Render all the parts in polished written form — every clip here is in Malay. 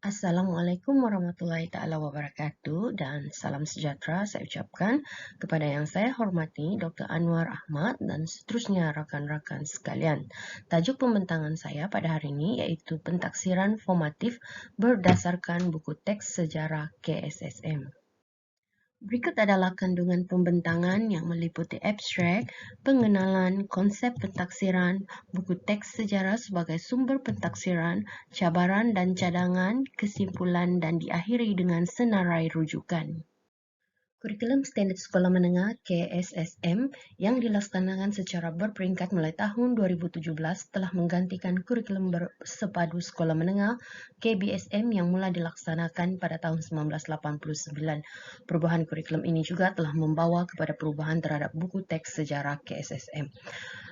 Assalamualaikum warahmatullahi taala wabarakatuh dan salam sejahtera saya ucapkan kepada yang saya hormati Dr. Anwar Ahmad dan seterusnya rakan-rakan sekalian. Tajuk pembentangan saya pada hari ini yaitu pentaksiran formatif berdasarkan buku teks sejarah KSSM. Berikut adalah kandungan pembentangan yang meliputi abstrak, pengenalan, konsep pentaksiran, buku teks sejarah sebagai sumber pentaksiran, cabaran dan cadangan, kesimpulan dan diakhiri dengan senarai rujukan. Kurikulum Standard Sekolah Menengah KSSM yang dilaksanakan secara berperingkat mulai tahun 2017 telah menggantikan kurikulum bersepadu sekolah menengah KBSM yang mula dilaksanakan pada tahun 1989. Perubahan kurikulum ini juga telah membawa kepada perubahan terhadap buku teks sejarah KSSM.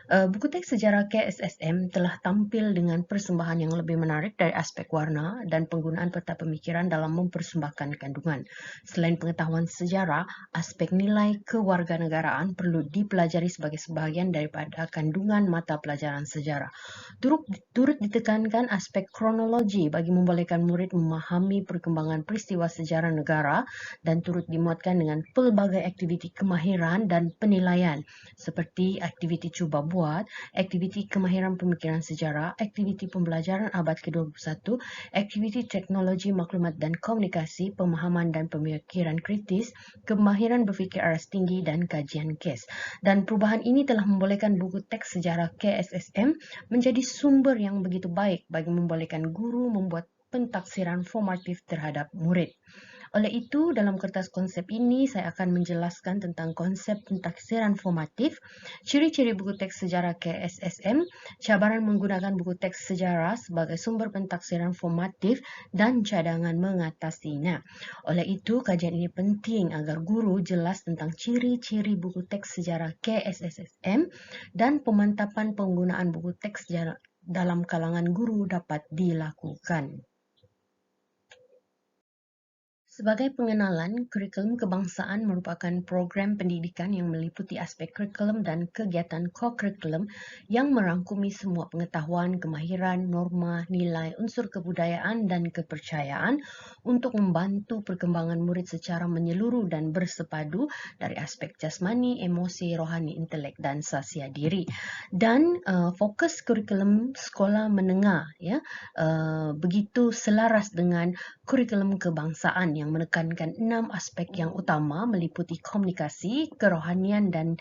Buku teks sejarah KSSM telah tampil dengan persembahan yang lebih menarik dari aspek warna dan penggunaan peta pemikiran dalam mempersembahkan kandungan. Selain pengetahuan sejarah, aspek nilai kewarganegaraan perlu dipelajari sebagai sebahagian daripada kandungan mata pelajaran sejarah. Turut ditekankan aspek kronologi bagi membolehkan murid memahami perkembangan peristiwa sejarah negara dan turut dimuatkan dengan pelbagai aktiviti kemahiran dan penilaian seperti aktiviti cuba buat, aktiviti kemahiran pemikiran sejarah, aktiviti pembelajaran abad ke-21, aktiviti teknologi maklumat dan komunikasi, pemahaman dan pemikiran kritis, kemahiran berfikir aras tinggi dan kajian kes. Dan perubahan ini telah membolehkan buku teks sejarah KSSM menjadi sumber yang begitu baik bagi membolehkan guru membuat pentaksiran formatif terhadap murid. Oleh itu, dalam kertas konsep ini, saya akan menjelaskan tentang konsep pentaksiran formatif, ciri-ciri buku teks sejarah KSSM, cabaran menggunakan buku teks sejarah sebagai sumber pentaksiran formatif, dan cadangan mengatasinya. Oleh itu, kajian ini penting agar guru jelas tentang ciri-ciri buku teks sejarah KSSM dan pemantapan penggunaan buku teks sejarah dalam kalangan guru dapat dilakukan. Sebagai pengenalan, kurikulum kebangsaan merupakan program pendidikan yang meliputi aspek kurikulum dan kegiatan ko-kurikulum yang merangkumi semua pengetahuan, kemahiran, norma, nilai, unsur kebudayaan, dan kepercayaan untuk membantu perkembangan murid secara menyeluruh dan bersepadu dari aspek jasmani, emosi, rohani, intelek, dan sasia diri. Dan fokus kurikulum sekolah menengah begitu selaras dengan kurikulum kebangsaan yang menekankan 6 aspek yang utama meliputi komunikasi, kerohanian dan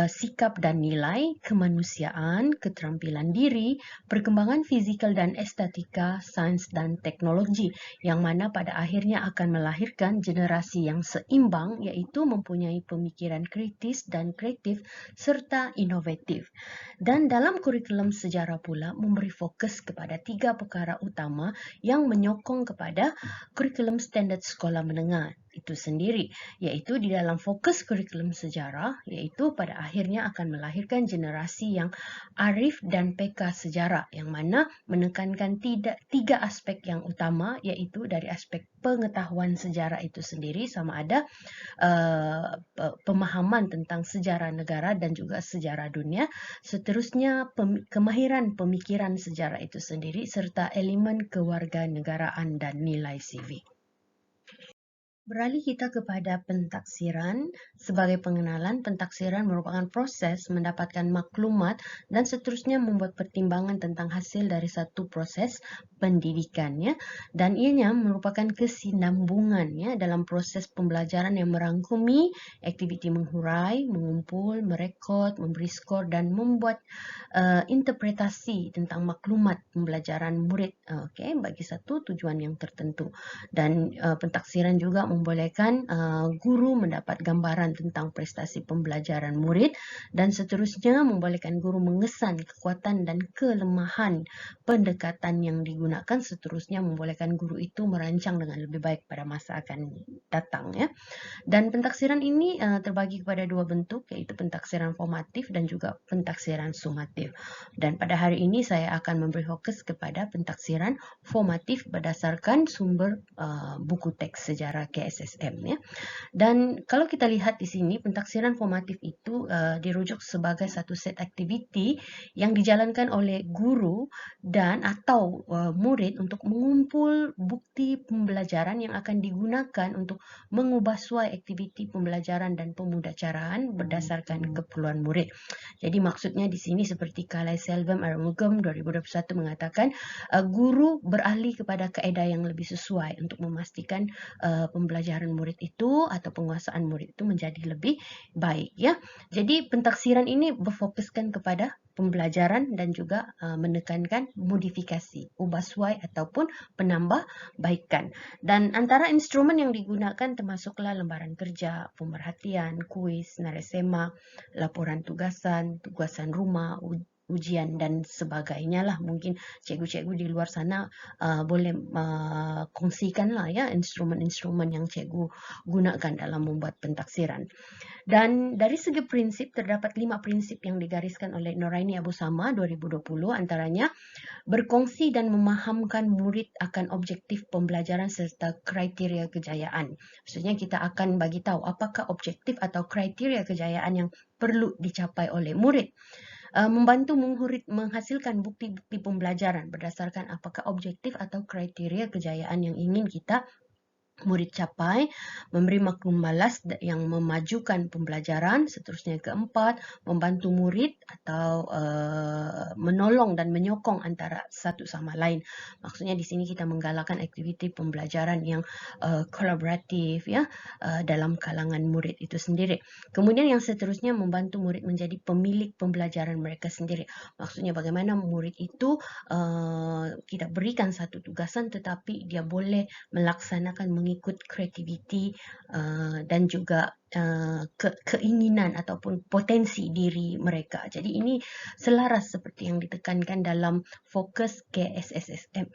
sikap dan nilai, kemanusiaan, keterampilan diri, perkembangan fizikal dan estetika, sains dan teknologi yang mana pada akhirnya akan melahirkan generasi yang seimbang iaitu mempunyai pemikiran kritis dan kreatif serta inovatif. Dan dalam kurikulum sejarah pula memberi fokus kepada 3 perkara utama yang menyokong kepada kurikulum standard sekolah menengah itu sendiri, yaitu di dalam fokus kurikulum sejarah, yaitu pada akhirnya akan melahirkan generasi yang arif dan peka sejarah, yang mana menekankan tiga aspek yang utama, yaitu dari aspek pengetahuan sejarah itu sendiri sama ada pemahaman tentang sejarah negara dan juga sejarah dunia, seterusnya kemahiran pemikiran sejarah itu sendiri serta elemen kewarganegaraan dan nilai civic. Beralih kita kepada pentaksiran. Sebagai pengenalan, pentaksiran merupakan proses mendapatkan maklumat dan seterusnya membuat pertimbangan tentang hasil dari satu proses pendidikannya, dan ianya merupakan kesinambungannya dalam proses pembelajaran yang merangkumi aktiviti menghurai, mengumpul, merekod, memberi skor dan membuat interpretasi tentang maklumat pembelajaran murid bagi satu tujuan yang tertentu. Dan pentaksiran juga membolehkan guru mendapat gambaran tentang prestasi pembelajaran murid dan seterusnya membolehkan guru mengesan kekuatan dan kelemahan pendekatan yang digunakan, seterusnya membolehkan guru itu merancang dengan lebih baik pada masa akan datang ya. Dan pentaksiran ini terbagi kepada dua bentuk, yaitu pentaksiran formatif dan juga pentaksiran sumatif. Dan pada hari ini saya akan memberi fokus kepada pentaksiran formatif berdasarkan sumber buku teks sejarah KSSM ya. Dan kalau kita lihat di sini, pentaksiran formatif itu dirujuk sebagai satu set aktiviti yang dijalankan oleh guru dan atau murid untuk mengumpul bukti pembelajaran yang akan digunakan untuk mengubah suai aktiviti pembelajaran dan pemudacaraan berdasarkan keperluan murid. Jadi maksudnya di sini seperti Kalai Selvam Arumugam 2021 mengatakan, guru beralih kepada kaedah yang lebih sesuai untuk memastikan pembelajaran murid itu atau penguasaan murid itu menjadi lebih baik ya. Jadi pentaksiran ini berfokuskan kepada pembelajaran dan juga menekankan modifikasi, ubah suai ataupun penambahbaikan. Dan antara instrumen yang digunakan termasuklah lembaran kerja, pemerhatian, kuis, narasema, laporan tugasan, tugasan rumah, ujian dan sebagainya lah. Mungkin cikgu-cikgu di luar sana boleh kongsikan lah ya instrumen-instrumen yang cikgu gunakan dalam membuat pentaksiran. Dan dari segi prinsip, terdapat 5 prinsip yang digariskan oleh Noraini Abu Sama 2020, antaranya berkongsi dan memahamkan murid akan objektif pembelajaran serta kriteria kejayaan. Maksudnya kita akan bagi tahu apakah objektif atau kriteria kejayaan yang perlu dicapai oleh murid. Membantu menghasilkan bukti-bukti pembelajaran berdasarkan apakah objektif atau kriteria kejayaan yang ingin kita murid capai, memberi maklum balas yang memajukan pembelajaran. Seterusnya keempat, membantu murid atau menolong dan menyokong antara satu sama lain. Maksudnya di sini kita menggalakkan aktiviti pembelajaran yang kolaboratif ya dalam kalangan murid itu sendiri. Kemudian yang seterusnya, membantu murid menjadi pemilik pembelajaran mereka sendiri. Maksudnya bagaimana murid itu kita berikan satu tugasan tetapi dia boleh melaksanakan mengikut kreativiti dan juga keinginan ataupun potensi diri mereka. Jadi ini selaras seperti yang ditekankan dalam fokus KSSM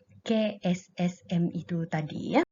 itu tadi ya.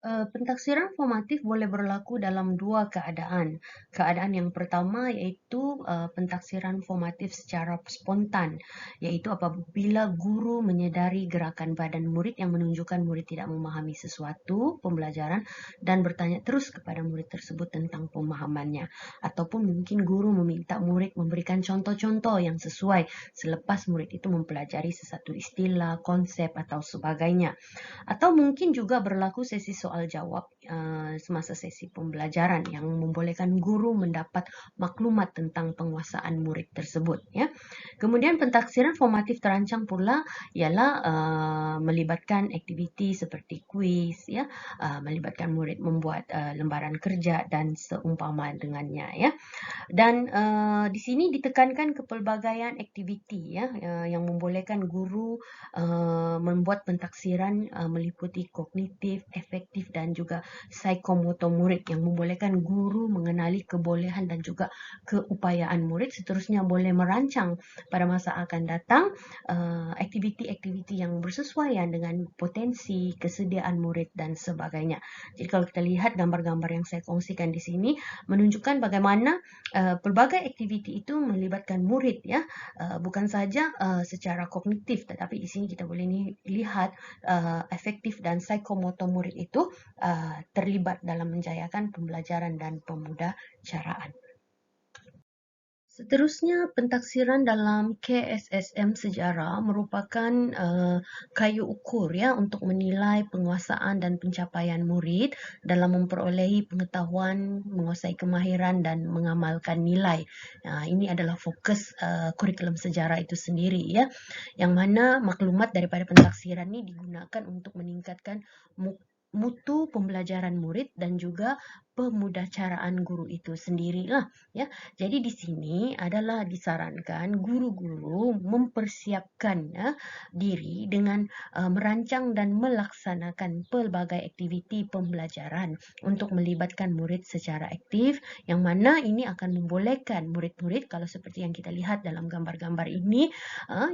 Pentaksiran formatif boleh berlaku dalam dua keadaan. Keadaan yang pertama iaitu pentaksiran formatif secara spontan, iaitu apabila guru menyedari gerakan badan murid yang menunjukkan murid tidak memahami sesuatu pembelajaran dan bertanya terus kepada murid tersebut tentang pemahamannya. Ataupun mungkin guru meminta murid memberikan contoh-contoh yang sesuai selepas murid itu mempelajari sesuatu istilah, konsep atau sebagainya. Atau mungkin juga berlaku sesi soal jawab semasa sesi pembelajaran yang membolehkan guru mendapat maklumat tentang penguasaan murid tersebut ya. Kemudian pentaksiran formatif terancang pula ialah melibatkan aktiviti seperti kuis ya, melibatkan murid membuat lembaran kerja dan seumpama dengannya ya. Dan di sini ditekankan kepelbagaian aktiviti ya yang membolehkan guru membuat pentaksiran meliputi kognitif, efektif dan juga psikomotor murid yang membolehkan guru mengenali kebolehan dan juga keupayaan murid. Seterusnya boleh merancang pada masa akan datang aktiviti-aktiviti yang bersesuaian dengan potensi, kesediaan murid dan sebagainya. Jadi kalau kita lihat gambar-gambar yang saya kongsikan di sini menunjukkan bagaimana pelbagai aktiviti itu melibatkan murid ya, bukan saja secara kognitif, tetapi di sini kita boleh lihat efektif dan psikomotor murid itu terlibat dalam menjayakan pembelajaran dan pemudacaraan. Seterusnya, pentaksiran dalam KSSM sejarah merupakan kayu ukur ya untuk menilai penguasaan dan pencapaian murid dalam memperolehi pengetahuan, menguasai kemahiran dan mengamalkan nilai. Ini adalah fokus kurikulum sejarah itu sendiri ya, yang mana maklumat daripada pentaksiran ini digunakan untuk meningkatkan mutu pembelajaran murid dan juga pemudacaraan guru itu sendirilah ya. Jadi di sini adalah disarankan guru-guru mempersiapkan ya, diri dengan merancang dan melaksanakan pelbagai aktiviti pembelajaran untuk melibatkan murid secara aktif, yang mana ini akan membolehkan murid-murid, kalau seperti yang kita lihat dalam gambar-gambar ini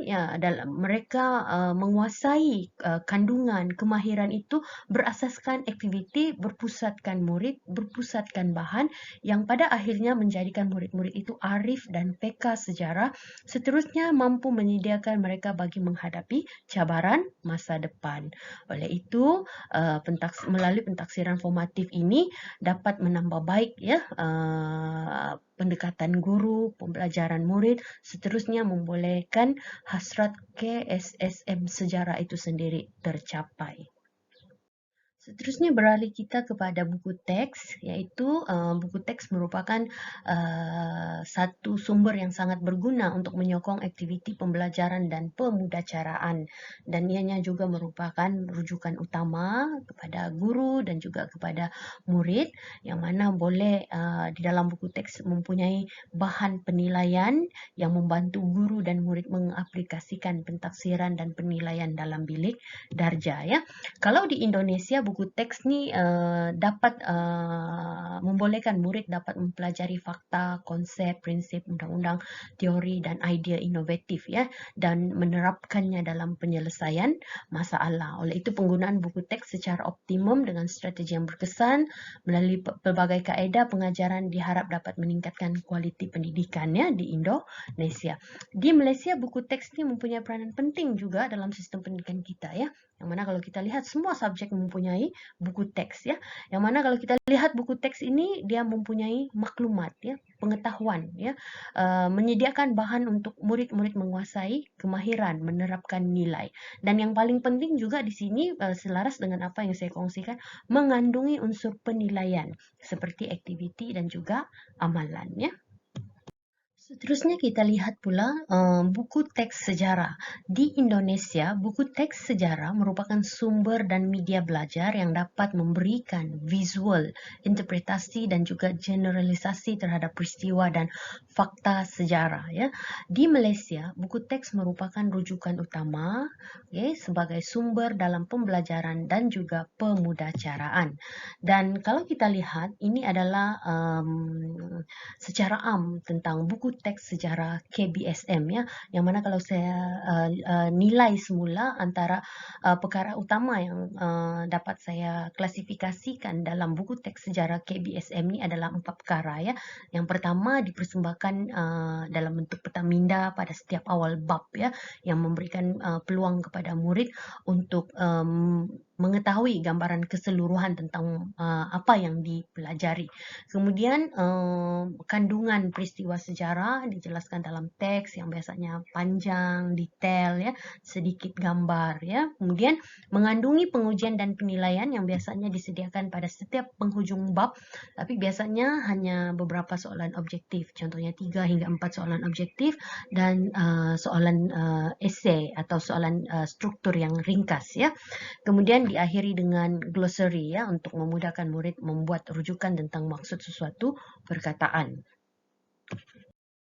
ya, mereka menguasai kandungan kemahiran itu berasaskan aktiviti berpusatkan murid, mempusatkan bahan yang pada akhirnya menjadikan murid-murid itu arif dan peka sejarah, seterusnya mampu menyediakan mereka bagi menghadapi cabaran masa depan. Oleh itu, melalui pentaksiran formatif ini dapat menambah baik ya pendekatan guru, pembelajaran murid, seterusnya membolehkan hasrat KSSM sejarah itu sendiri tercapai. Seterusnya beralih kita kepada buku teks, iaitu buku teks merupakan satu sumber yang sangat berguna untuk menyokong aktiviti pembelajaran dan pemudacaraan, dan ianya juga merupakan rujukan utama kepada guru dan juga kepada murid, yang mana boleh di dalam buku teks mempunyai bahan penilaian yang membantu guru dan murid mengaplikasikan pentaksiran dan penilaian dalam bilik darjah ya. Kalau di Indonesia buku teks ni dapat membolehkan murid dapat mempelajari fakta, konsep, prinsip, undang-undang, teori dan idea inovatif ya, dan menerapkannya dalam penyelesaian masalah. Oleh itu penggunaan buku teks secara optimum dengan strategi yang berkesan melalui pelbagai kaedah pengajaran diharap dapat meningkatkan kualiti pendidikannya di Indonesia. Di Malaysia buku teks ini mempunyai peranan penting juga dalam sistem pendidikan kita ya. Yang mana kalau kita lihat semua subjek mempunyai buku teks ya. Yang mana kalau kita lihat buku teks ini dia mempunyai maklumat ya, pengetahuan ya, menyediakan bahan untuk murid-murid menguasai kemahiran menerapkan nilai. Dan yang paling penting juga di sini selaras dengan apa yang saya kongsikan, mengandungi unsur penilaian seperti aktiviti dan juga amalan ya. Seterusnya kita lihat pula buku teks sejarah. Di Indonesia, buku teks sejarah merupakan sumber dan media belajar yang dapat memberikan visual, interpretasi dan juga generalisasi terhadap peristiwa dan fakta sejarah. Ya. Di Malaysia, buku teks merupakan rujukan utama sebagai sumber dalam pembelajaran dan juga pemudacaraan. Dan kalau kita lihat, ini adalah secara am tentang buku teks sejarah KBSM ya, yang mana kalau saya nilai semula antara perkara utama yang dapat saya klasifikasikan dalam buku teks sejarah KBSM ini adalah 4 perkara ya. Yang pertama dipersembahkan dalam bentuk peta minda pada setiap awal bab ya, yang memberikan peluang kepada murid untuk mengetahui gambaran keseluruhan tentang apa yang dipelajari. Kemudian kandungan peristiwa sejarah dijelaskan dalam teks yang biasanya panjang, detail ya, sedikit gambar ya. Kemudian mengandungi pengujian dan penilaian yang biasanya disediakan pada setiap penghujung bab, tapi biasanya hanya beberapa soalan objektif, contohnya 3 hingga 4 soalan objektif dan soalan esei atau soalan struktur yang ringkas ya. Kemudian diakhiri dengan glossary ya, untuk memudahkan murid membuat rujukan tentang maksud sesuatu perkataan.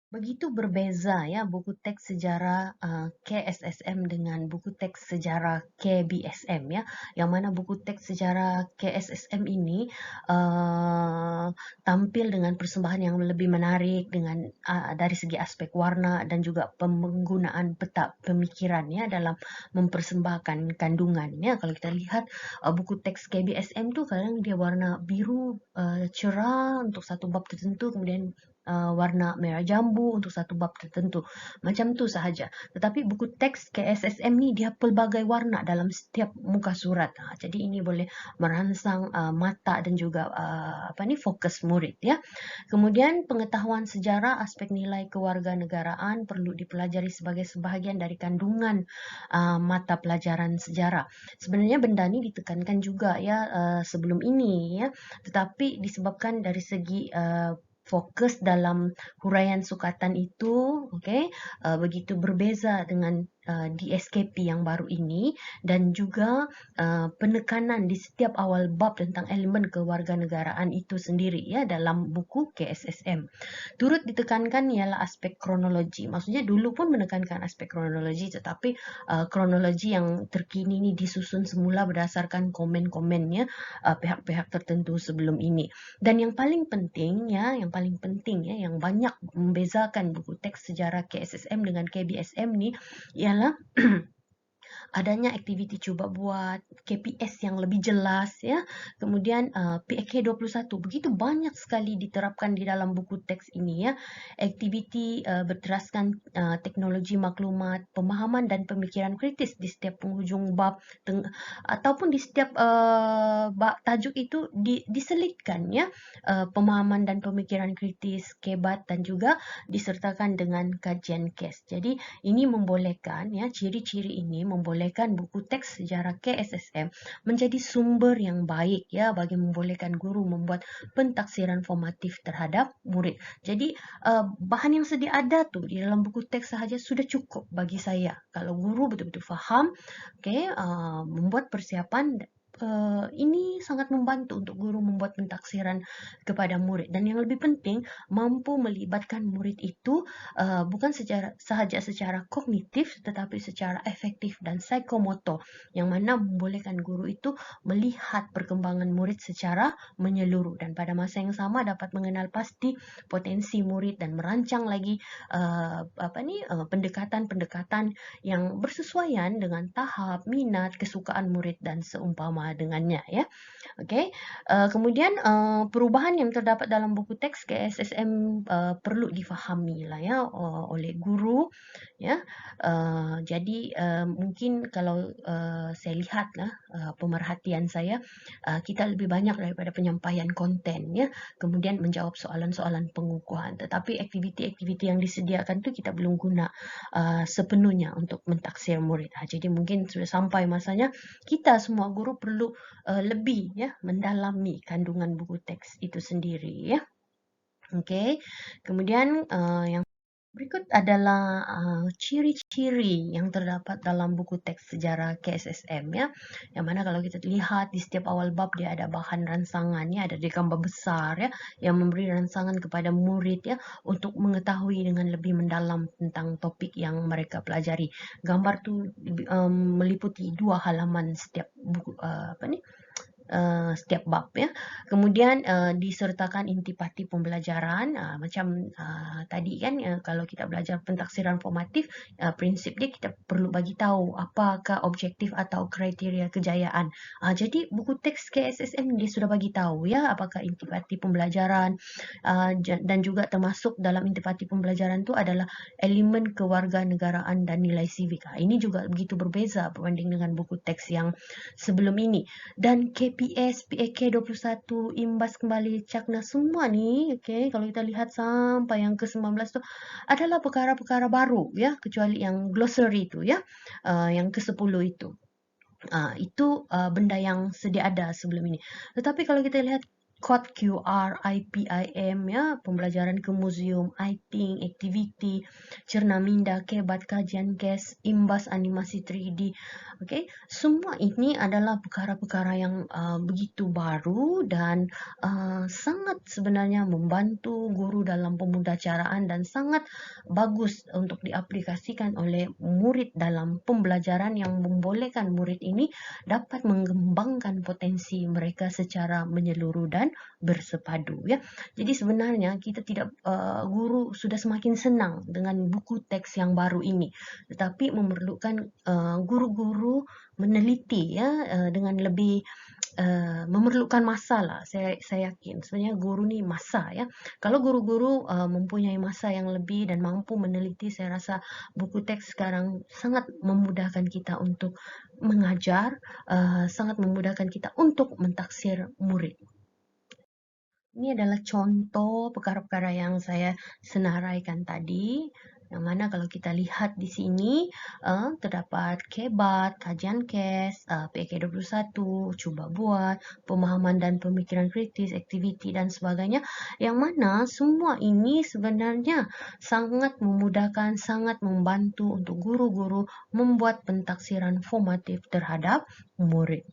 Begitu berbeza ya buku teks sejarah KSSM dengan buku teks sejarah KBSM ya, yang mana buku teks sejarah KSSM ini tampil dengan persembahan yang lebih menarik dengan dari segi aspek warna dan juga penggunaan peta pemikiran ya dalam mempersembahkan kandungan ya. Kalau kita lihat buku teks KBSM tuh kadang dia warna biru cerah untuk satu bab tertentu, kemudian warna merah jambu untuk satu bab tertentu. Macam tu sahaja. Tetapi buku teks KSSM ni dia pelbagai warna dalam setiap muka surat. Jadi ini boleh merangsang mata dan juga fokus murid ya. Kemudian pengetahuan sejarah aspek nilai kewarganegaraan perlu dipelajari sebagai sebahagian dari kandungan mata pelajaran sejarah. Sebenarnya benda ni ditekankan juga ya sebelum ini ya. Tetapi disebabkan dari segi fokus dalam huraian sukatan itu, begitu berbeza dengan di SKP yang baru ini, dan juga penekanan di setiap awal bab tentang elemen kewarganegaraan itu sendiri ya dalam buku KSSM. Turut ditekankan ialah aspek kronologi. Maksudnya dulu pun menekankan aspek kronologi, tetapi kronologi yang terkini ini disusun semula berdasarkan komen-komennya pihak-pihak tertentu sebelum ini. Dan yang paling penting ya, yang banyak membezakan buku teks sejarah KSSM dengan KBSM ni ialah adanya aktiviti cuba buat, KPS yang lebih jelas ya, kemudian PAK 21. Begitu banyak sekali diterapkan di dalam buku teks ini ya. Aktiviti berteraskan teknologi maklumat, pemahaman dan pemikiran kritis di setiap penghujung bab ataupun di setiap bab tajuk itu diselitkan ya, pemahaman dan pemikiran kritis, kebat dan juga disertakan dengan kajian kes. Jadi ini membolehkan ya, ciri-ciri ini membolehkan buku teks sejarah KSSM menjadi sumber yang baik ya bagi membolehkan guru membuat pentaksiran formatif terhadap murid. Jadi bahan yang sedia ada tuh di dalam buku teks sahaja sudah cukup bagi saya. Kalau guru betul-betul faham, membuat persiapan ini sangat membantu untuk guru membuat pentaksiran kepada murid. Dan yang lebih penting, mampu melibatkan murid itu bukan sahaja secara kognitif, tetapi secara efektif dan psikomotor, yang mana membolehkan guru itu melihat perkembangan murid secara menyeluruh dan pada masa yang sama dapat mengenal pasti potensi murid dan merancang lagi pendekatan-pendekatan yang bersesuaian dengan tahap, minat, kesukaan murid dan seumpama dengannya ya. Oke. Kemudian perubahan yang terdapat dalam buku teks KSSM perlu difahami lah ya oleh guru ya. Jadi mungkin kalau saya lihat lah pemerhatian saya, kita lebih banyak daripada penyampaian konten ya, kemudian menjawab soalan-soalan pengukuhan. Tetapi aktiviti-aktiviti yang disediakan tu kita belum guna sepenuhnya untuk mentaksir murid. Jadi mungkin sudah sampai masanya kita semua guru perlu lebih ya mendalami kandungan buku teks itu sendiri ya. Okey. Kemudian yang berikut adalah ciri-ciri yang terdapat dalam buku teks sejarah KSSM ya. Yang mana kalau kita lihat di setiap awal bab dia ada bahan ransangannya, ada di gambar besar ya yang memberi rangsangan kepada murid ya untuk mengetahui dengan lebih mendalam tentang topik yang mereka pelajari. Gambar tu meliputi 2 halaman setiap buku setiap bab ya. Kemudian disertakan intipati pembelajaran macam tadi kan kalau kita belajar pentaksiran formatif, prinsip dia kita perlu bagi tahu apakah objektif atau kriteria kejayaan. Jadi buku teks KSSM dia sudah bagi tahu ya apakah intipati pembelajaran dan juga termasuk dalam intipati pembelajaran itu adalah elemen kewarganegaraan dan nilai civic. Ini juga begitu berbeza berbanding dengan buku teks yang sebelum ini. Dan KPS, PAK 21, imbas kembali Cakna semua nih, kalau kita lihat sampai yang ke-19 tu adalah perkara-perkara baru ya, kecuali yang glossary itu ya, yang ke-10 itu. Itu benda yang sedia ada sebelum ini. Tetapi kalau kita lihat kod QR, IPIM ya, pembelajaran ke museum, ITING, aktiviti, cerna minda, kebat, kajian kes, imbas animasi 3D. Semua ini adalah perkara-perkara yang begitu baru dan sangat sebenarnya membantu guru dalam pemudacaraan dan sangat bagus untuk diaplikasikan oleh murid dalam pembelajaran yang membolehkan murid ini dapat mengembangkan potensi mereka secara menyeluruh dan bersepadu ya. Jadi sebenarnya kita tidak guru sudah semakin senang dengan buku teks yang baru ini, tetapi memerlukan guru-guru meneliti ya dengan lebih memerlukan masa lah. Saya yakin sebenarnya guru ni masa ya. Kalau guru-guru mempunyai masa yang lebih dan mampu meneliti, saya rasa buku teks sekarang sangat memudahkan kita untuk mengajar, sangat memudahkan kita untuk mentaksir murid. Ini adalah contoh perkara-perkara yang saya senaraikan tadi, yang mana kalau kita lihat di sini terdapat kebat, kajian kes, PK 21, cuba buat, pemahaman dan pemikiran kritis, aktiviti dan sebagainya, yang mana semua ini sebenarnya sangat memudahkan, sangat membantu untuk guru-guru membuat pentaksiran formatif terhadap murid.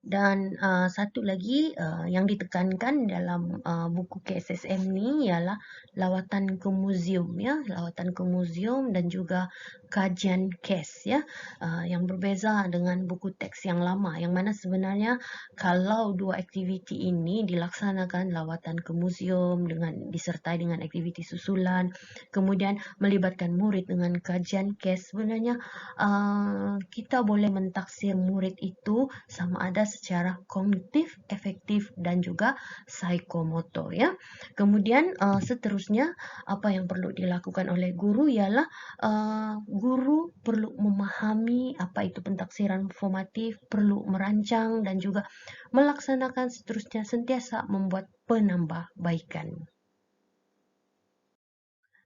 Dan satu lagi yang ditekankan dalam buku KSSM ni ialah lawatan ke muzium, ya, lawatan ke muzium dan juga kajian kes, ya, yang berbeza dengan buku teks yang lama, yang mana sebenarnya kalau dua aktiviti ini dilaksanakan, lawatan ke muzium dengan disertai dengan aktiviti susulan, kemudian melibatkan murid dengan kajian kes, sebenarnya kita boleh mentaksir murid itu sama ada secara kognitif, efektif dan juga psikomotor, ya. Kemudian seterusnya apa yang perlu dilakukan oleh guru ialah guru perlu memahami apa itu pentaksiran formatif, perlu merancang dan juga melaksanakan seterusnya sentiasa membuat penambahbaikan.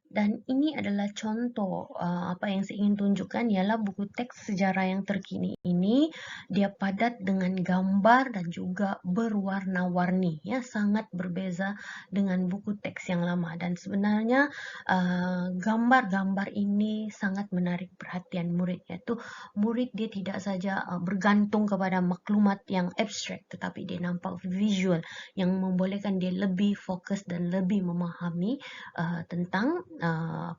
Dan ini adalah contoh apa yang saya ingin tunjukkan ialah buku teks sejarah yang terkini ini dia padat dengan gambar dan juga berwarna-warni, ya, sangat berbeza dengan buku teks yang lama. Dan sebenarnya gambar-gambar ini sangat menarik perhatian murid, iaitu murid dia tidak saja bergantung kepada maklumat yang abstrak, tetapi dia nampak visual yang membolehkan dia lebih fokus dan lebih memahami tentang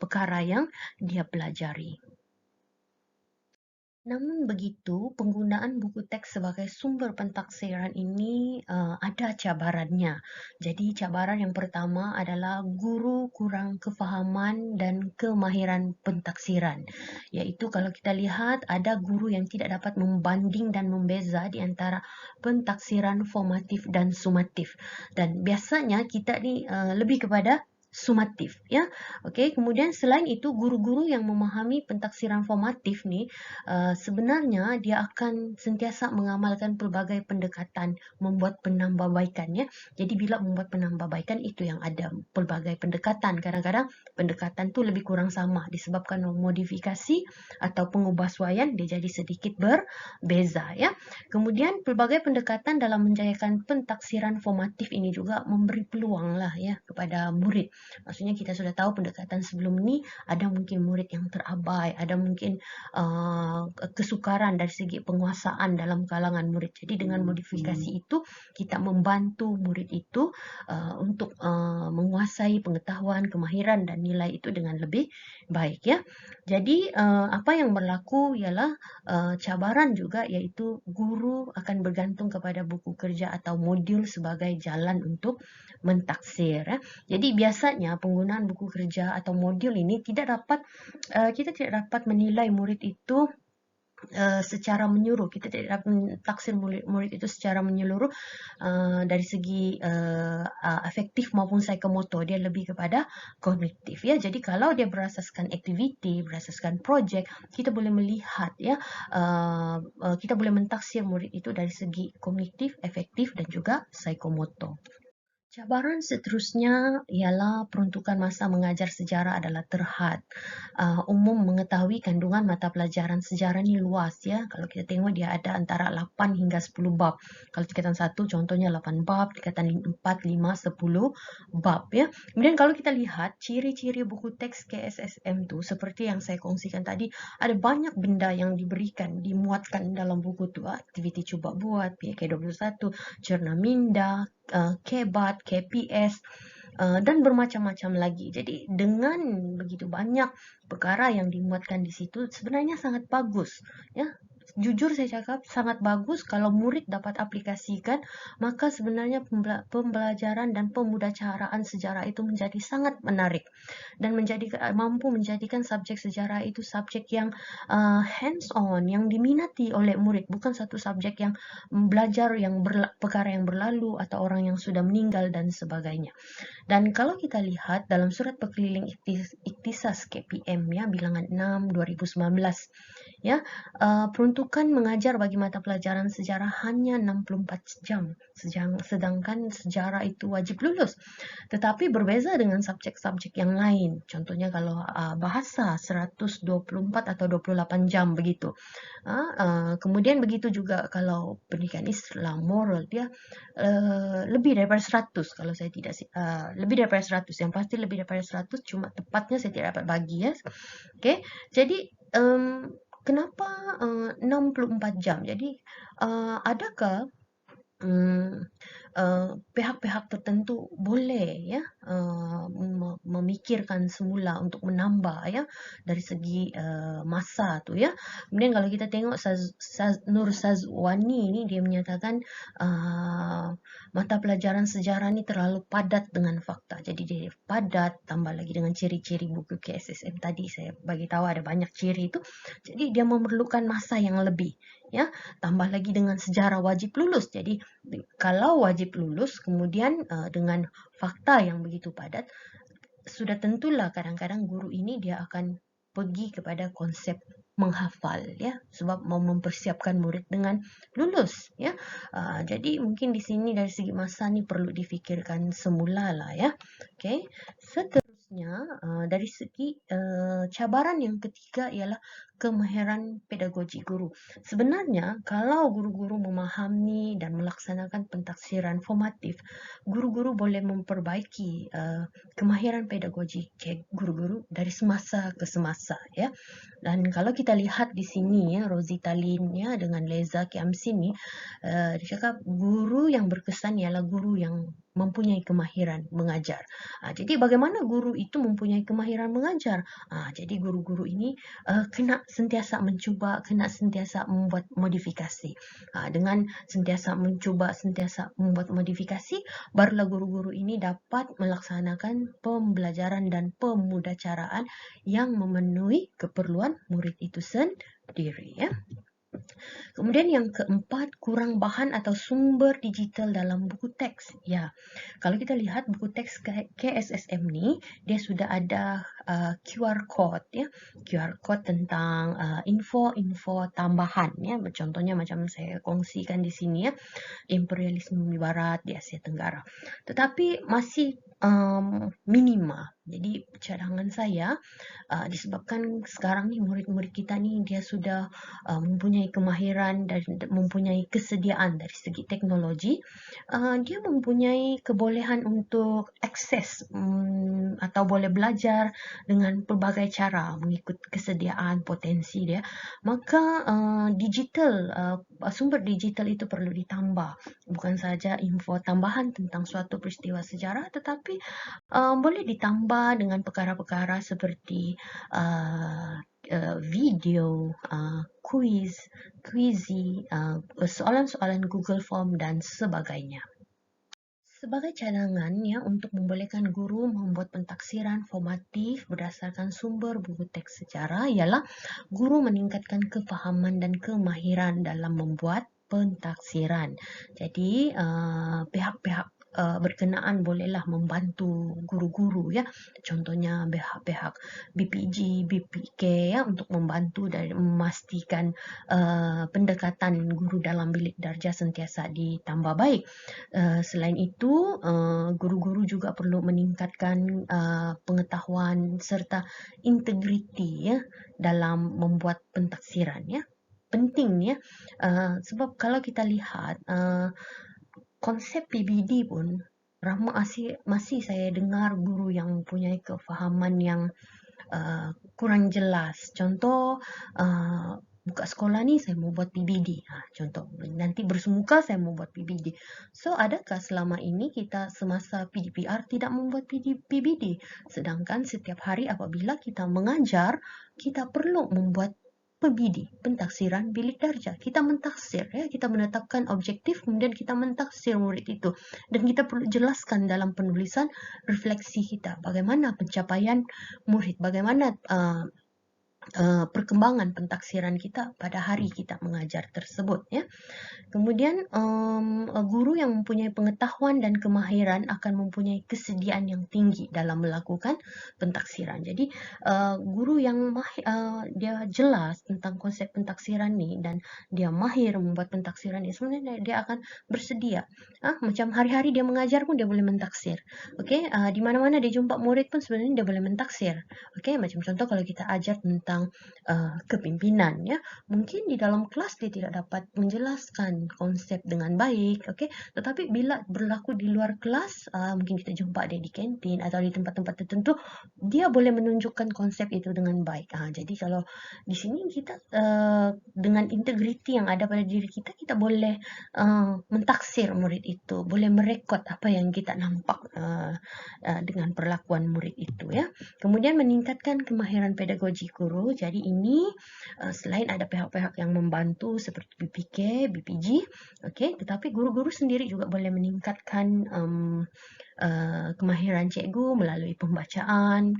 perkara yang dia pelajari. Namun begitu, penggunaan buku teks sebagai sumber pentaksiran ini ada cabarannya. Jadi cabaran yang pertama adalah guru kurang kefahaman dan kemahiran pentaksiran. Iaitu kalau kita lihat ada guru yang tidak dapat membanding dan membeza di antara pentaksiran formatif dan sumatif. Dan biasanya kita ni lebih kepada sumatif, ya. Okey, kemudian selain itu guru-guru yang memahami pentaksiran formatif ni sebenarnya dia akan sentiasa mengamalkan pelbagai pendekatan membuat penambahbaikan, ya. Jadi bila membuat penambahbaikan itu yang ada pelbagai pendekatan. Kadang-kadang pendekatan tu lebih kurang sama disebabkan modifikasi atau pengubahsuaian dia jadi sedikit berbeza, ya. Kemudian pelbagai pendekatan dalam menjayakan pentaksiran formatif ini juga memberi peluang lah, ya, kepada murid. Maksudnya kita sudah tahu pendekatan sebelum ni ada mungkin murid yang terabai, ada mungkin kesukaran dari segi penguasaan dalam kalangan murid. Jadi dengan modifikasi itu kita membantu murid itu untuk menguasai pengetahuan, kemahiran dan nilai itu dengan lebih baik, ya. Jadi apa yang berlaku ialah cabaran juga, iaitu guru akan bergantung kepada buku kerja atau modul sebagai jalan untuk mentaksir, ya. Jadi biasanya penggunaan buku kerja atau modul ini kita tidak dapat menilai murid itu secara menyeluruh. Kita tidak dapat mentaksir murid itu secara menyeluruh dari segi efektif maupun psikomotor. Dia lebih kepada kognitif, ya. Jadi kalau dia berasaskan aktiviti, berasaskan projek, kita boleh melihat, ya, kita boleh mentaksir murid itu dari segi kognitif, efektif dan juga psikomotor. Cabaran seterusnya ialah peruntukan masa mengajar sejarah adalah terhad. Umum mengetahui kandungan mata pelajaran sejarah ni luas, ya. Kalau kita tengok dia ada antara 8 hingga 10 bab. Kalau tingkatan 1 contohnya 8 bab, tingkatan 4, 5, 10 bab, ya. Kemudian kalau kita lihat ciri-ciri buku teks KSSM tu seperti yang saya kongsikan tadi, ada banyak benda yang diberikan, dimuatkan dalam buku tu. Aktiviti cuba buat, PK21, cerna minda, KBAT, KPS dan bermacam-macam lagi. Jadi dengan begitu banyak perkara yang dimuatkan di situ sebenarnya sangat bagus, ya. Jujur saya cakap sangat bagus kalau murid dapat aplikasikan, maka sebenarnya pembelajaran dan pemudacaraan sejarah itu menjadi sangat menarik dan mampu menjadikan subjek sejarah itu subjek yang hands on, yang diminati oleh murid, bukan satu subjek yang belajar perkara yang berlalu atau orang yang sudah meninggal dan sebagainya. Dan kalau kita lihat dalam surat pekeliling Ikhtisas KPM, ya, bilangan 6 2019, ya, peruntukan mengajar bagi mata pelajaran sejarah hanya 64 jam, sedangkan sejarah itu wajib lulus. Tetapi berbeza dengan subjek-subjek yang lain. Contohnya kalau bahasa 124 atau 28 jam begitu. Kemudian begitu juga kalau pendidikan Islam, moral, dia lebih daripada 100 kalau saya tidak lebih daripada 100, yang pasti lebih daripada 100, cuma tepatnya saya tidak dapat bagi, ya. Okey, jadi kenapa 64 jam? Jadi adakah pihak-pihak tertentu boleh ya memikirkan semula untuk menambah ya dari segi masa tu ya. Kemudian kalau kita tengok Nur Sazwani ni, dia menyatakan mata pelajaran sejarah ni terlalu padat dengan fakta. Jadi dia padat, tambah lagi dengan ciri-ciri buku KSSM tadi saya bagi tahu ada banyak ciri itu. Jadi dia memerlukan masa yang lebih ya. Tambah lagi dengan sejarah wajib lulus. Jadi kalau wajib lulus kemudian dengan fakta yang begitu padat, sudah tentulah kadang-kadang guru ini dia akan pergi kepada konsep menghafal ya, sebab mau mempersiapkan murid dengan lulus ya. Jadi mungkin di sini dari segi masa ni perlu difikirkan semula lah ya. Okay. Seterusnya dari segi cabaran yang ketiga ialah kemahiran pedagogi guru. Sebenarnya kalau guru-guru memahami dan melaksanakan pentaksiran formatif, guru-guru boleh memperbaiki kemahiran pedagogi guru-guru dari semasa ke semasa ya. Dan kalau kita lihat di sini ya, Rosita Lin ya dengan Leza Kiamsin ni, dia cakap guru yang berkesan ialah guru yang mempunyai kemahiran mengajar. Jadi bagaimana guru itu mempunyai kemahiran mengajar? Jadi guru-guru ini kena sentiasa mencuba, kena sentiasa membuat modifikasi. Dengan sentiasa mencuba, sentiasa membuat modifikasi, barulah guru-guru ini dapat melaksanakan pembelajaran dan pemudacaraan yang memenuhi keperluan murid itu sendiri ya. Kemudian yang keempat, kurang bahan atau sumber digital dalam buku teks. Ya, kalau kita lihat buku teks KSSM ni, dia sudah ada QR code ya, QR code tentang info-info tambahan ya. Contohnya macam saya kongsikan di sini ya, imperialisme Barat di Asia Tenggara. Tetapi masih minima. Jadi cadangan saya disebabkan sekarang ni murid-murid kita ni dia sudah mempunyai kemahiran dan mempunyai kesediaan dari segi teknologi, dia mempunyai kebolehan untuk akses atau boleh belajar dengan pelbagai cara mengikut kesediaan potensi dia. Maka sumber digital itu perlu ditambah, bukan saja info tambahan tentang suatu peristiwa sejarah, tetapi boleh ditambah dengan perkara-perkara seperti video, quizy, soalan-soalan Google Form dan sebagainya. Sebagai cadangan ya, untuk membolehkan guru membuat pentaksiran formatif berdasarkan sumber buku teks sejarah ialah guru meningkatkan kefahaman dan kemahiran dalam membuat pentaksiran. Jadi pihak-pihak berkenaan bolehlah membantu guru-guru ya. Contohnya pihak-pihak BPG, BPK ya, untuk membantu dan memastikan pendekatan guru dalam bilik darjah sentiasa ditambah baik. Selain itu, guru-guru juga perlu meningkatkan pengetahuan serta integriti ya dalam membuat pentaksiran ya. Penting ya, sebab kalau kita lihat konsep PBD pun masih saya dengar guru yang mempunyai kefahaman yang kurang jelas. Contoh, buka sekolah ni saya mau buat PBD. Contoh, nanti bersemuka saya mau buat PBD. So, adakah selama ini kita semasa PDPR tidak membuat PBD? Sedangkan setiap hari apabila kita mengajar, kita perlu membuat PBD, pentaksiran bilik darjah. Kita mentaksir ya, kita menetapkan objektif kemudian kita mentaksir murid itu, dan kita perlu jelaskan dalam penulisan refleksi kita bagaimana pencapaian murid, bagaimana perkembangan pentaksiran kita pada hari kita mengajar tersebut ya. Kemudian guru yang mempunyai pengetahuan dan kemahiran akan mempunyai kesediaan yang tinggi dalam melakukan pentaksiran. Jadi guru yang dia jelas tentang konsep pentaksiran ni dan dia mahir membuat pentaksiran ni, sebenarnya dia akan bersedia. Macam hari-hari dia mengajar pun dia boleh mentaksir. Okey, di mana-mana dia jumpa murid pun sebenarnya dia boleh mentaksir. Okey, macam contoh kalau kita ajar tentang kepimpinan ya, mungkin di dalam kelas dia tidak dapat menjelaskan menunjukkan konsep dengan baik, okey. Tetapi bila berlaku di luar kelas, mungkin kita jumpa dia di kantin atau di tempat-tempat tertentu, dia boleh menunjukkan konsep itu dengan baik. Jadi kalau di sini kita dengan integriti yang ada pada diri kita, kita boleh mentaksir murid itu, boleh merekod apa yang kita nampak dengan perlakuan murid itu ya. Kemudian meningkatkan kemahiran pedagogi guru. Jadi ini selain ada pihak-pihak yang membantu seperti BPK, BPG, okey, tetapi guru-guru sendiri juga boleh meningkatkan kemahiran cikgu melalui pembacaan,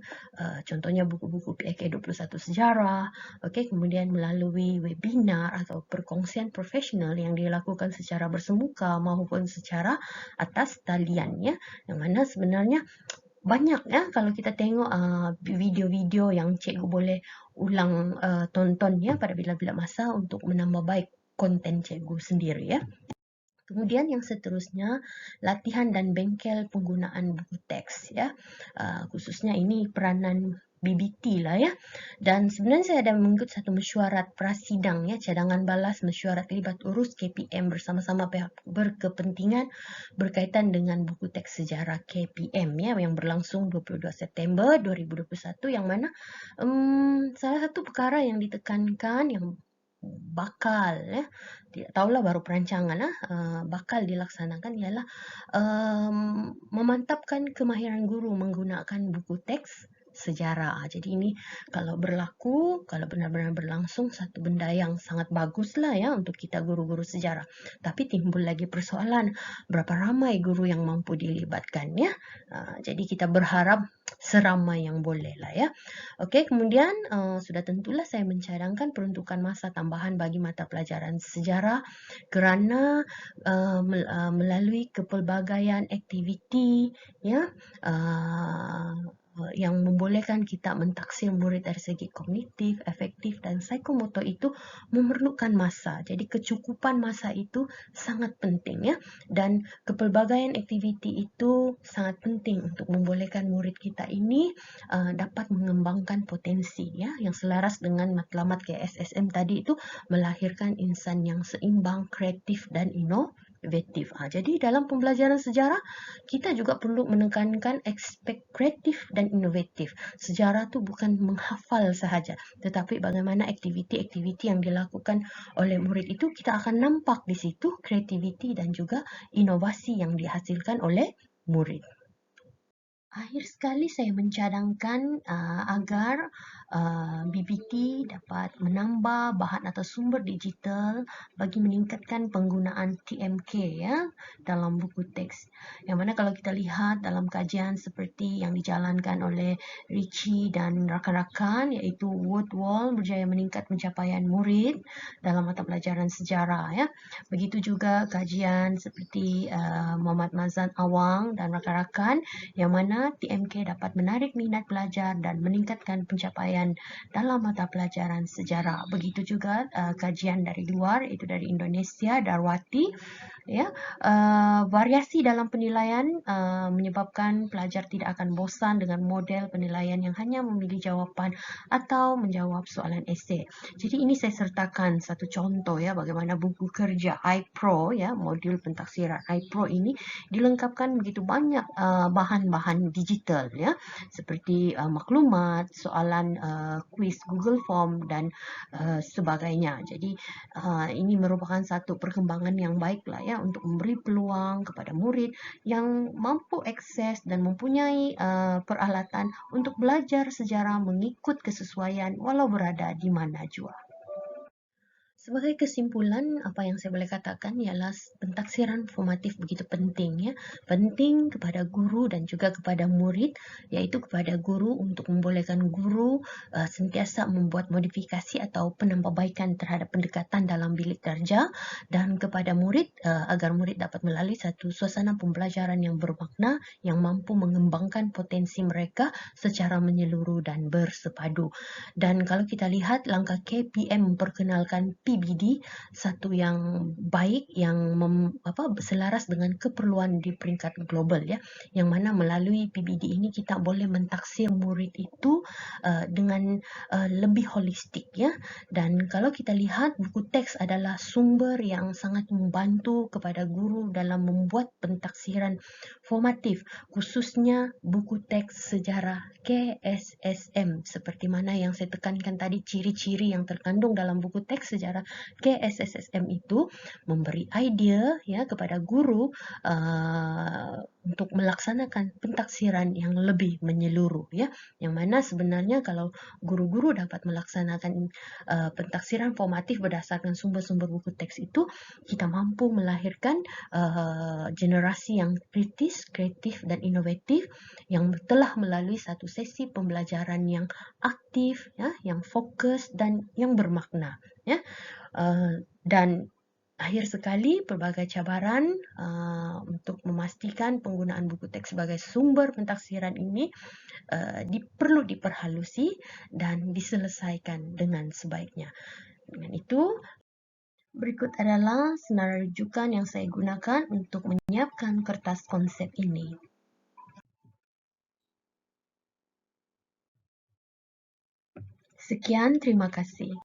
contohnya buku-buku PAK 21 sejarah, okey, kemudian melalui webinar atau perkongsian profesional yang dilakukan secara bersemuka maupun secara atas talian ya, yang mana sebenarnya banyak ya kalau kita tengok video-video yang cikgu boleh ulang tonton ya pada bila-bila masa untuk menambah baik konten cikgu sendiri ya. Kemudian yang seterusnya, latihan dan bengkel penggunaan buku teks ya. Khususnya ini peranan BBT lah ya. Dan sebenarnya saya ada mengikut satu mesyuarat prasidang ya, cadangan balas mesyuarat libat urus KPM bersama-sama pihak berkepentingan berkaitan dengan buku teks sejarah KPM ya yang berlangsung 22 September 2021 yang mana salah satu perkara yang ditekankan yang bakal ya, tidak tahulah baru perancangan bakal dilaksanakan ialah memantapkan kemahiran guru menggunakan buku teks sejarah. Jadi ini kalau berlaku, kalau benar-benar berlangsung satu benda yang sangat bagus lah ya untuk kita guru-guru sejarah. Tapi timbul lagi persoalan berapa ramai guru yang mampu dilibatkan ya. Jadi kita berharap seramai yang boleh lah ya. Okey, kemudian sudah tentulah saya mencadangkan peruntukan masa tambahan bagi mata pelajaran sejarah kerana melalui kepelbagaian aktiviti ya yang membolehkan kita mentaksir murid dari segi kognitif, efektif dan psikomotor itu memerlukan masa. Jadi kecukupan masa itu sangat penting ya. Dan kepelbagaian aktiviti itu sangat penting untuk membolehkan murid kita ini dapat mengembangkan potensi ya yang selaras dengan matlamat KSSM tadi itu melahirkan insan yang seimbang, kreatif dan inovatif. Jadi dalam pembelajaran sejarah kita juga perlu menekankan aspek kreatif dan inovatif. Sejarah tu bukan menghafal sahaja, tetapi bagaimana aktiviti-aktiviti yang dilakukan oleh murid itu kita akan nampak di situ kreativiti dan juga inovasi yang dihasilkan oleh murid. Akhir sekali saya mencadangkan agar BBT dapat menambah bahan atau sumber digital bagi meningkatkan penggunaan TMK ya dalam buku teks. Yang mana kalau kita lihat dalam kajian seperti yang dijalankan oleh Richie dan rakan-rakan iaitu Woodwall berjaya meningkat pencapaian murid dalam mata pelajaran sejarah ya. Begitu juga kajian seperti Muhammad Mazan Awang dan rakan-rakan yang mana TMK dapat menarik minat pelajar dan meningkatkan pencapaian dalam mata pelajaran sejarah. Begitu juga kajian dari luar, itu dari Indonesia, Darwati. Ya, variasi dalam penilaian menyebabkan pelajar tidak akan bosan dengan model penilaian yang hanya memilih jawapan atau menjawab soalan esei. Jadi ini saya sertakan satu contoh ya bagaimana buku kerja iPro ya, modul pentaksiran iPro ini dilengkapkan begitu banyak bahan-bahan digital ya seperti maklumat, soalan kuis Google Form dan sebagainya. Jadi ini merupakan satu perkembangan yang baik lah ya untuk memberi peluang kepada murid yang mampu akses dan mempunyai peralatan untuk belajar sejarah mengikut kesesuaian walau berada di mana jua. Sebagai kesimpulan, apa yang saya boleh katakan ialah pentaksiran formatif begitu penting ya. Penting kepada guru dan juga kepada murid, iaitu kepada guru untuk membolehkan guru sentiasa membuat modifikasi atau penambahbaikan terhadap pendekatan dalam bilik darjah, dan kepada murid agar murid dapat melalui satu suasana pembelajaran yang bermakna yang mampu mengembangkan potensi mereka secara menyeluruh dan bersepadu. Dan kalau kita lihat langkah KPM memperkenalkan PBT PBD satu yang baik yang selaras dengan keperluan di peringkat global ya, yang mana melalui PBD ini kita boleh mentaksir murid itu dengan lebih holistik ya. Dan kalau kita lihat, buku teks adalah sumber yang sangat membantu kepada guru dalam membuat pentaksiran formatif, khususnya buku teks sejarah KSSM, seperti mana yang saya tekankan tadi, ciri-ciri yang terkandung dalam buku teks sejarah KSSM itu memberi idea ya kepada guru untuk melaksanakan pentaksiran yang lebih menyeluruh ya, yang mana sebenarnya kalau guru-guru dapat melaksanakan pentaksiran formatif berdasarkan sumber-sumber buku teks itu, kita mampu melahirkan generasi yang kritis, kreatif, dan inovatif yang telah melalui satu sesi pembelajaran yang aktif, ya, yang fokus, dan yang bermakna. Ya. Dan akhir sekali, pelbagai cabaran untuk memastikan penggunaan buku teks sebagai sumber pentaksiran ini perlu diperhalusi dan diselesaikan dengan sebaiknya. Dengan itu, berikut adalah senarai rujukan yang saya gunakan untuk menyiapkan kertas konsep ini. Sekian, terima kasih.